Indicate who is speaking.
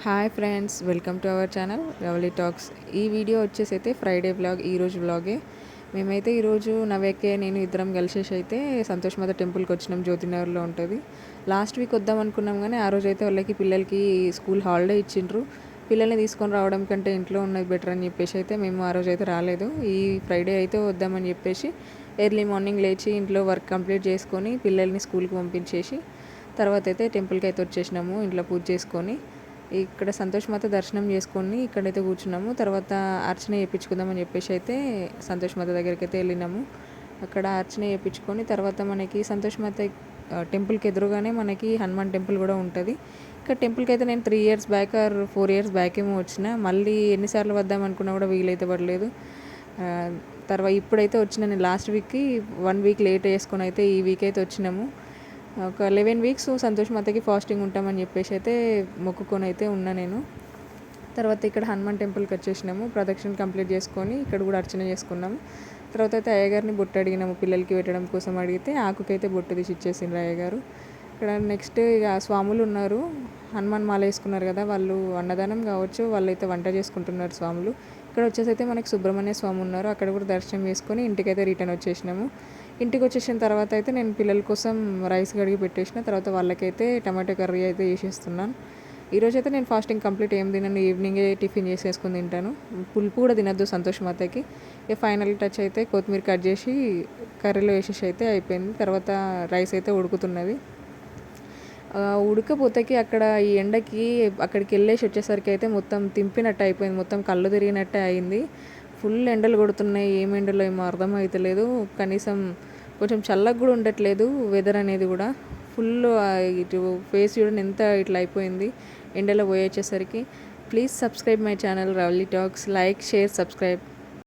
Speaker 1: Hi friends, welcome to our channel Ravali talks. ఈ video వచ్చేసి అయితే ఫ్రైడే వ్లాగ్, ఈరోజు వ్లాగే. మేమైతే ఈరోజు నవ్యకే నేను ఇద్దరం కలిసేసి అయితే సంతోష్ మాత టెంపుల్కి వచ్చినాం. జ్యోతినగర్లో ఉంటుంది. లాస్ట్ వీక్ వద్దాం అనుకున్నాం, కానీ ఆ రోజు అయితే వాళ్ళకి పిల్లలకి స్కూల్ హాలిడే ఇచ్చిండ్రు. పిల్లల్ని తీసుకొని రావడం కంటే ఇంట్లో ఉన్నది బెటర్ అని చెప్పేసి అయితే మేము ఆ రోజు అయితే రాలేదు. ఈ ఫ్రైడే అయితే వద్దామని చెప్పేసి ఎర్లీ మార్నింగ్ లేచి ఇంట్లో వర్క్ కంప్లీట్ చేసుకొని పిల్లల్ని స్కూల్కి పంపించేసి తర్వాత అయితే టెంపుల్కి అయితే వచ్చేసినాము. ఇంట్లో పూజ చేసుకొని ఇక్కడ సంతోష్ మాత దర్శనం చేసుకొని ఇక్కడైతే కూర్చున్నాము. తర్వాత అర్చన చేయించుకుందామని చెప్పేసి అయితే సంతోష్ మాత దగ్గరికి అయితే వెళ్ళినాము. అక్కడ అర్చన చేయించుకొని తర్వాత మనకి సంతోష్ మాత టెంపుల్కి ఎదురుగానే మనకి హనుమాన్ టెంపుల్ కూడా ఉంటుంది. ఇక్కడ టెంపుల్కి అయితే నేను 3 years back or 4 years back ఏమో వచ్చిన. మళ్ళీ ఎన్నిసార్లు వద్దాం అనుకున్నా కూడా వీలైతే పడలేదు. తర్వాత ఇప్పుడైతే వచ్చిన నేను లాస్ట్ వీక్కి 1 week లేట్ వేసుకొని అయితే ఈ వీక్ అయితే వచ్చినాము. ఒక 11 weeks సంతోష్ మాతకి ఫాస్టింగ్ ఉంటామని చెప్పేసి అయితే మొక్కుకొని అయితే ఉన్నా నేను. తర్వాత ఇక్కడ హనుమాన్ టెంపుల్కి వచ్చేసినాము. ప్రదక్షిణ కంప్లీట్ చేసుకొని ఇక్కడ కూడా అర్చన చేసుకున్నాము. తర్వాత అయితే అయ్యగారిని బొట్టు అడిగినాము, పిల్లలకి పెట్టడం కోసం అడిగితే ఆకుకైతే బొట్టు తీసి ఇచ్చేసిండ్రు అయ్యగారు. ఇక్కడ నెక్స్ట్ ఇక స్వాములు ఉన్నారు, హనుమాన్ మాల వేసుకున్నారు కదా, వాళ్ళు అన్నదానం కావచ్చు, వాళ్ళు అయితే వంట చేసుకుంటున్నారు స్వాములు. ఇక్కడ వచ్చేసి అయితే మనకి సుబ్రహ్మణ్య స్వామి ఉన్నారు, అక్కడ కూడా దర్శనం చేసుకొని ఇంటికైతే రిటర్న్ వచ్చేసినాము. ఇంటికి వచ్చేసిన తర్వాత అయితే నేను పిల్లల కోసం రైస్ కడిగి పెట్టేసిన. తర్వాత వాళ్ళకైతే టమాటో కర్రీ అయితే చేసేస్తున్నాను. ఈరోజైతే నేను ఫాస్టింగ్ కంప్లీట్ ఏం తినను, ఈవినింగే టిఫిన్ చేసేసుకొని తింటాను. పులుపు కూడా తినద్దు సంతోష్ మాతకి. ఇక ఫైనల్ టచ్ అయితే కొత్తిమీర కట్ చేసి కర్రీలో వేసేసి అయితే అయిపోయింది. తర్వాత రైస్ అయితే ఉడుకుతున్నది. ఉడకపోతేకి అక్కడ ఈ ఎండకి అక్కడికి వెళ్ళేసి వచ్చేసరికి అయితే మొత్తం తింపినట్టు అయిపోయింది, మొత్తం కళ్ళు తిరిగినట్టే అయింది. ఫుల్ ఎండలు కొడుతున్నాయి, ఏం ఎండలో ఏమో అర్థం అవుతలేదు. కనీసం కొంచెం చల్లగా కూడా ఉండట్లేదు వెదర్ అనేది కూడా. ఫుల్ ఇటు ఫేస్ చూడండి ఎంత ఇట్లా అయిపోయింది ఎండలో పోయి వచ్చేసరికి. Please subscribe my channel Ravali talks. Like, share, subscribe.